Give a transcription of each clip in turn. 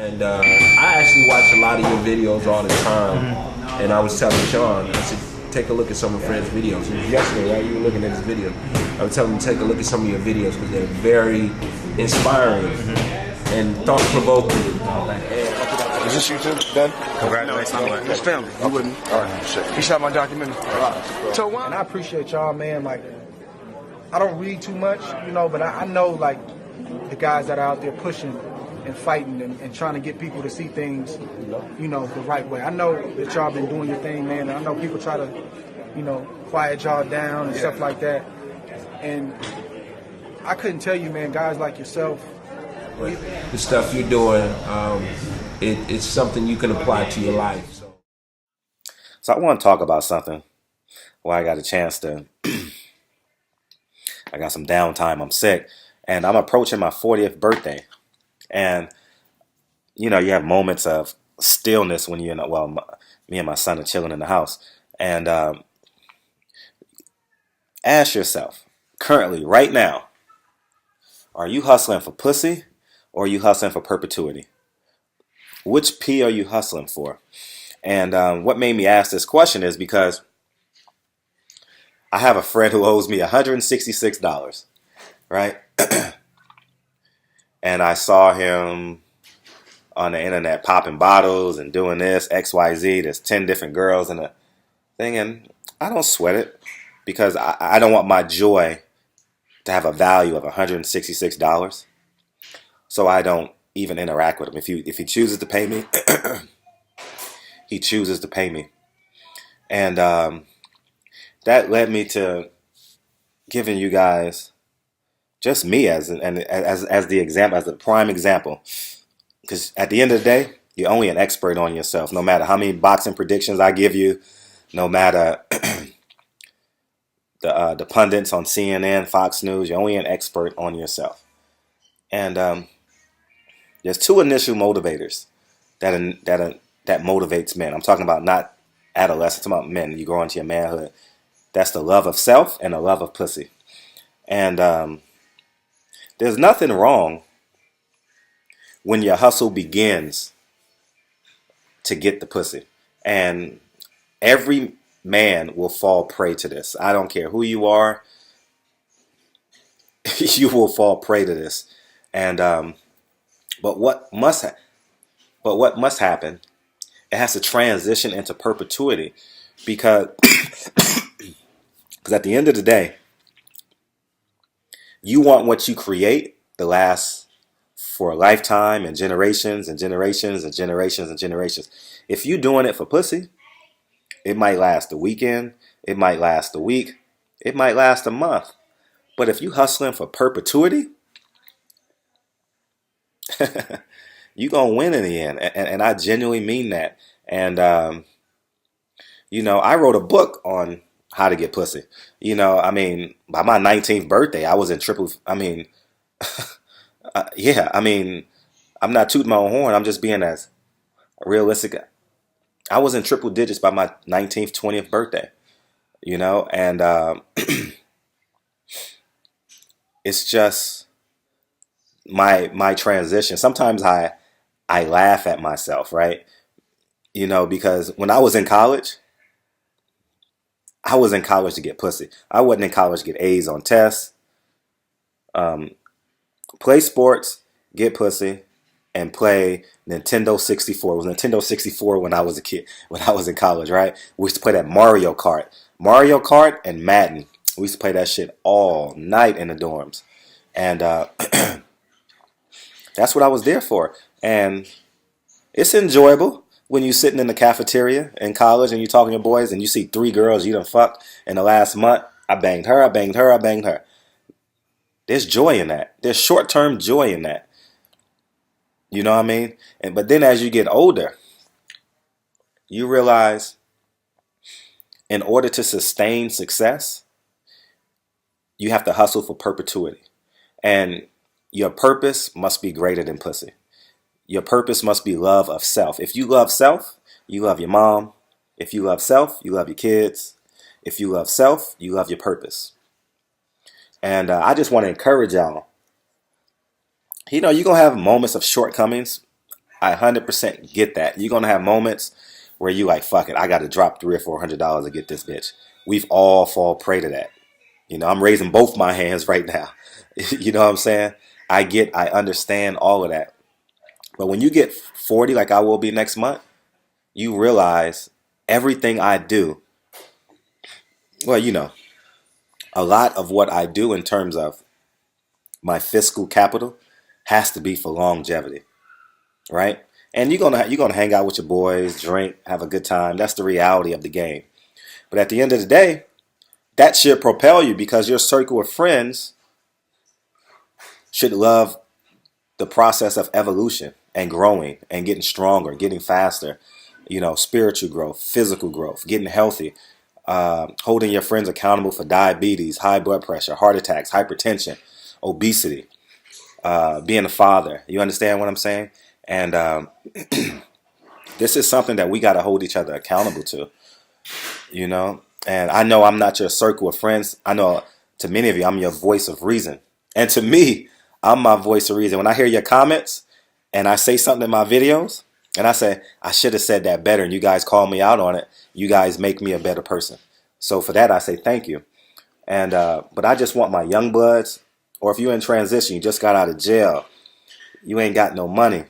And I actually watch a lot of your videos all the time. And I was telling Sean, I said, take a look at some of Fred's videos. It was yesterday, right? You were looking at his video. I was telling him to take a look at some of your videos because they're very inspiring and thought-provoking. Is this you too, Ben? Congratulations. No, it's family. You wouldn't? All right, shit. He shot my documentary. So, And I appreciate y'all, man. Like, I don't read too much, you know, but I know, like, the guys that are out there pushing and fighting and trying to get people to see things, you know, the right way. I know that y'all been doing your thing, man. And I know people try to, you know, quiet y'all down and stuff like that. And I couldn't tell you, man, guys like yourself. The stuff you're doing, it's something you can apply to your life. So I want to talk about something where I got a chance to, I got some downtime, I'm sick, and I'm approaching my 40th birthday. And, you know, you have moments of stillness when you're in, well, me and my son are chilling in the house. And ask yourself, currently, right now, are you hustling for pussy or are you hustling for perpetuity? Which P are you hustling for? And what made me ask this question is because I have a friend who owes me $166, right? And I saw him on the internet popping bottles and doing this, XYZ. There's 10 different girls in the thing. And I don't sweat it because I don't want my joy to have a value of $166. So I don't even interact with him. If he chooses to pay me, he chooses to pay me. And that led me to giving you guys just me as the example, as the prime example. Because at the end of the day, you're only an expert on yourself. No matter how many boxing predictions I give you, no matter the pundits on CNN, Fox News, you're only an expert on yourself. And there's two initial motivators that motivates men. I'm talking about not adolescents, I'm talking about men. You grow into your manhood. That's the love of self and the love of pussy. And there's nothing wrong when your hustle begins to get the pussy. And every man will fall prey to this. I don't care who you are. You will fall prey to this. And but what must happen, it has to transition into perpetuity because at the end of the day, you want what you create to last for a lifetime and generations and generations and generations and generations. If you're doing it for pussy, it might last a weekend, it might last a week, it might last a month. But if you hustling for perpetuity, you're going to win in the end. And I genuinely mean that. And, you know, I wrote a book on how to get pussy. You know, I mean, by my 19th birthday, I was in triple, I mean, yeah, I mean, I'm not tooting my own horn. I'm just being as realistic. I was in triple digits by my 19th, 20th birthday, you know, and it's just my transition. Sometimes I laugh at myself, right? You know, because when I was in college to get pussy. I wasn't in college to get A's on tests, play sports, get pussy, and play Nintendo 64. It was Nintendo 64 when I was a kid, when I was in college, right? We used to play that Mario Kart and Madden. We used to play that shit all night in the dorms. And that's what I was there for. And it's enjoyable when you're sitting in the cafeteria in college and you're talking to your boys and you see 3 girls you done fucked in the last month. I banged her, I banged her, I banged her. There's joy in that. There's short-term joy in that. You know what I mean? But then as you get older, you realize in order to sustain success, you have to hustle for perpetuity. And your purpose must be greater than pussy. Your purpose must be love of self. If you love self, you love your mom. If you love self, you love your kids. If you love self, you love your purpose. And I just want to encourage y'all. You know, you're going to have moments of shortcomings. I 100% get that. You're going to have moments where you like, fuck it, I got to drop $300 or $400 to get this bitch. We've all fall prey to that. You know, I'm raising both my hands right now. You know what I'm saying? I understand all of that. But when you get 40, like I will be next month, you realize everything I do, well, you know, a lot of what I do in terms of my fiscal capital has to be for longevity, right? And you're gonna hang out with your boys, drink, have a good time. That's the reality of the game. But at the end of the day, that should propel you because your circle of friends should love the process of evolution and growing and getting stronger, getting faster. You know, spiritual growth, physical growth, getting healthy, holding your friends accountable for diabetes, high blood pressure, heart attacks, hypertension, obesity, being a father. You understand what I'm saying? And this is something that we got to hold each other accountable to, you know? And I know I'm not your circle of friends. I know to many of you, I'm your voice of reason. And to me, I'm my voice of reason. When I hear your comments and I say something in my videos and I say, I should have said that better, and you guys call me out on it, you guys make me a better person. So for that, I say thank you. And but I just want my young bloods, or if you're in transition, you just got out of jail, you ain't got no money,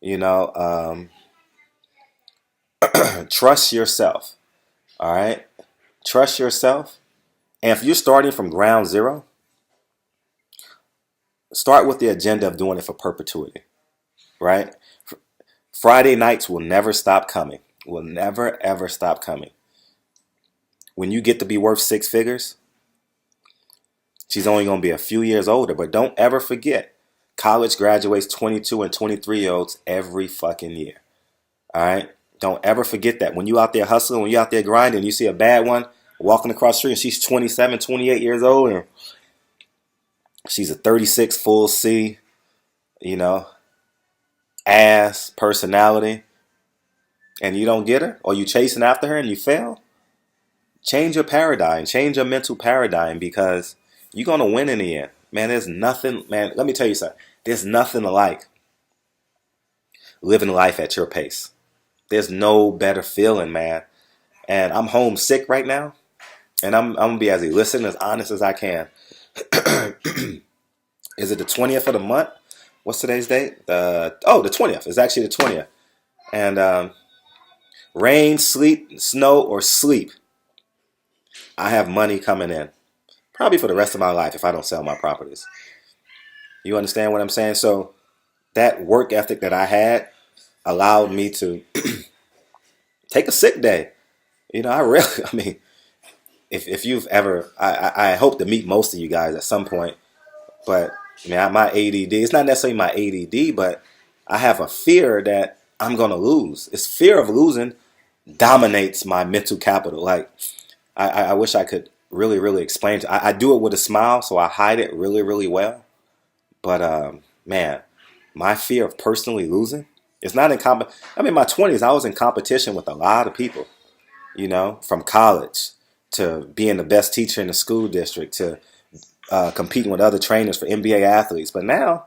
you know, trust yourself. All right. Trust yourself. And if you're starting from ground zero, start with the agenda of doing it for perpetuity. Right. Friday nights will never stop coming. Will never, ever stop coming. When you get to be worth 6 figures, she's only going to be a few years older. But don't ever forget, college graduates 22 and 23-year-olds every fucking year. All right. Don't ever forget that. When you out there hustling, when you out there grinding, you see a bad one walking across the street and she's 27, 28 years old and she's a 36 full C, you know, ass, personality, and you don't get her, or you chasing after her and you fail. Change your paradigm, change your mental paradigm, because you're going to win in the end. Man, there's nothing, man, let me tell you something. There's nothing like living life at your pace. There's no better feeling, man. And I'm homesick right now. And I'm going to be as illicit and as honest as I can. Is it the 20th of the month? What's today's date? The 20th. It's actually the 20th. And rain, sleet, snow, or sleep, I have money coming in. Probably for the rest of my life if I don't sell my properties. You understand what I'm saying? So that work ethic that I had allowed me to take a sick day. You know, I mean, if you've ever, I hope to meet most of you guys at some point. But man, my ADD, it's not necessarily my ADD, but I have a fear that I'm going to lose. It's fear of losing dominates my mental capital. Like, I wish I could really, really explain. I do it with a smile, so I hide it really, really well. But, man, my fear of personally losing, it's not in I mean, in my 20s, I was in competition with a lot of people, you know, from college to being the best teacher in the school district to competing with other trainers for NBA athletes. But now,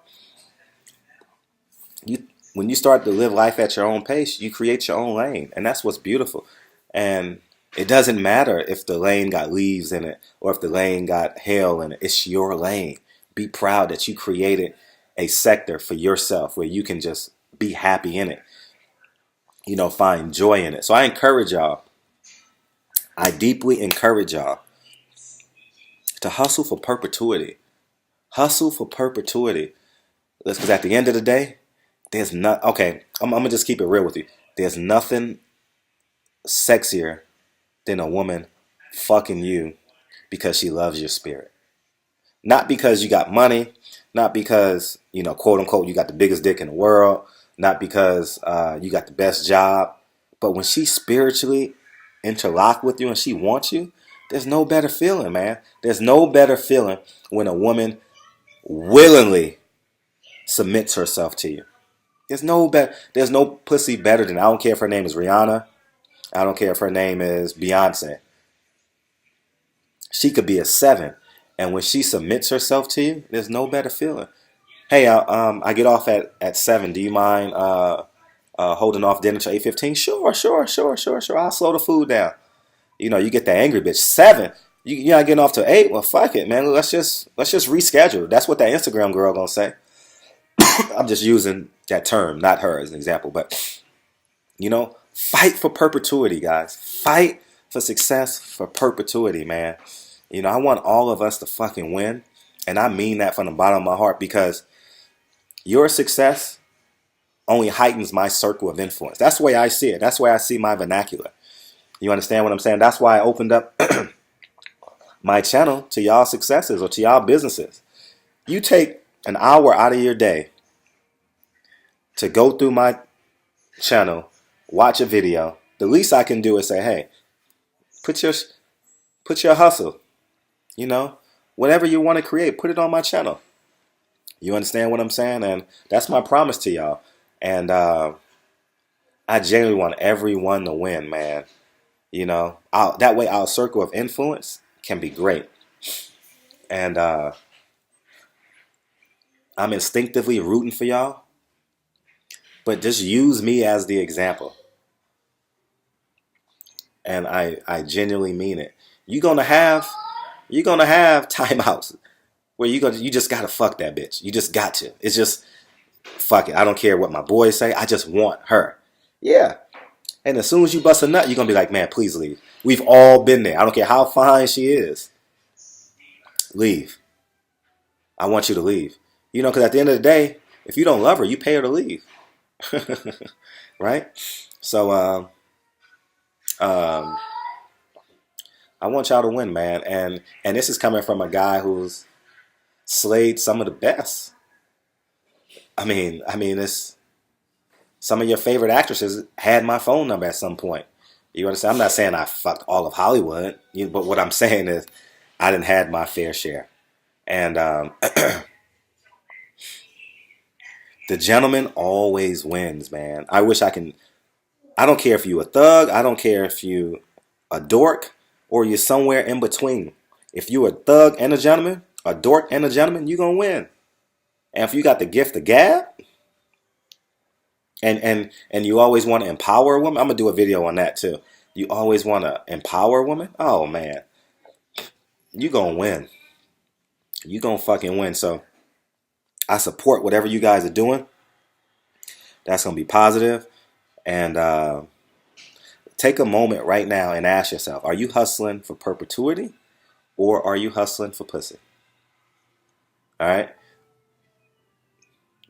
when you start to live life at your own pace, you create your own lane. And that's what's beautiful. And it doesn't matter if the lane got leaves in it or if the lane got hail in it. It's your lane. Be proud that you created a sector for yourself where you can just be happy in it. You know, find joy in it. So I encourage y'all. I deeply encourage y'all to hustle for perpetuity. Hustle for perpetuity. Because at the end of the day, there's not. Okay, I'm gonna just keep it real with you. There's nothing sexier than a woman fucking you because she loves your spirit. Not because you got money, not because, you know, quote unquote, you got the biggest dick in the world, not because you got the best job, but when she spiritually interlock with you and she wants you, there's no better feeling, man. There's no better feeling when a woman willingly submits herself to you. There's no pussy better than, I don't care if her name is Rihanna. I don't care if her name is Beyonce. She could be a 7. And when she submits herself to you, there's no better feeling. Hey, I get off at 7. Do you mind holding off dinner till 8:15? Sure. I'll slow the food down. You know, you get the angry bitch. 7. You're not getting off till 8. Well, fuck it, man. Let's just reschedule. That's what that Instagram girl gonna say. I'm just using that term, not her as an example, but you know, fight for perpetuity, guys. Fight for success, for perpetuity, man. You know, I want all of us to fucking win, and I mean that from the bottom of my heart, because your success only heightens my circle of influence. That's the way I see it. That's the way I see my vernacular. You understand what I'm saying? That's why I opened up my channel to y'all successes or to y'all businesses. You take an hour out of your day to go through my channel, watch a video. The least I can do is say, hey, put your hustle, you know, whatever you want to create, put it on my channel. You understand what I'm saying? And that's my promise to y'all. And I genuinely want everyone to win, man. You know, that way our circle of influence can be great. And I'm instinctively rooting for y'all. But just use me as the example. And I genuinely mean it. You're gonna have timeouts where you just gotta fuck that bitch. You just got to. It's just fuck it. I don't care what my boys say. I just want her. Yeah. And as soon as you bust a nut, you're gonna be like, man, please leave. We've all been there. I don't care how fine she is. Leave. I want you to leave. You know, because at the end of the day, if you don't love her, you pay her to leave. Right? So I want y'all to win, man. And this is coming from a guy who's slayed some of the best. I mean, it's some of your favorite actresses had my phone number at some point. You understand? I'm not saying I fucked all of Hollywood, but what I'm saying is I didn't had my fair share. And the gentleman always wins, man. I don't care if you a thug. I don't care if you a dork or you're somewhere in between. If you a thug and a gentleman, a dork and a gentleman, you're going to win. And if you got the gift of gab, and you always want to empower a woman, I'm going to do a video on that too. You always want to empower a woman? Oh, man. You're going to win. You're going to fucking win. So I support whatever you guys are doing. That's going to be positive. And take a moment right now and ask yourself, are you hustling for perpetuity or are you hustling for pussy? All right?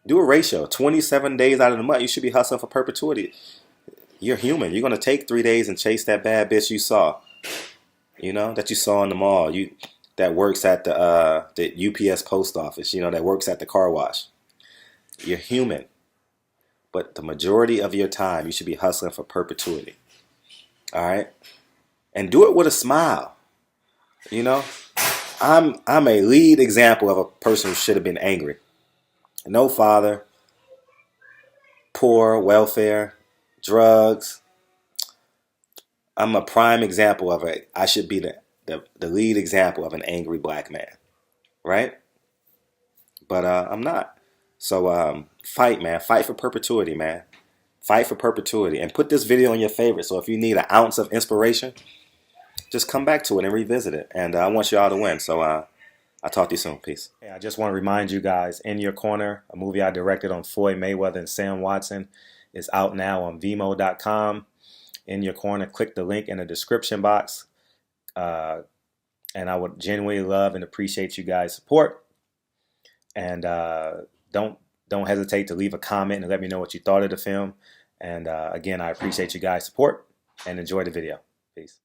Do a ratio. 27 days out of the month, you should be hustling for perpetuity. You're human. You're going to take 3 days and chase that bad bitch you saw. You know, that you saw in the mall. That works at the UPS post office. You know, that works at the car wash. You're human. But the majority of your time, you should be hustling for perpetuity. All right? And do it with a smile. You know? I'm a lead example of a person who should have been angry. No father, poor, welfare, drugs. I'm a prime example of it. I should be the lead example of an angry black man. Right? But I'm not. So fight, man. Fight for perpetuity, man. Fight for perpetuity. And put this video on your favorite. So if you need an ounce of inspiration, just come back to it and revisit it. And I want you all to win. So I'll talk to you soon. Peace. Hey, I just want to remind you guys, In Your Corner, a movie I directed on Floyd Mayweather and Sam Watson, is out now on Vimeo.com. In Your Corner, click the link in the description box. And I would genuinely love and appreciate you guys' support. And don't hesitate to leave a comment and let me know what you thought of the film. And again, I appreciate you guys' support and enjoy the video. Peace.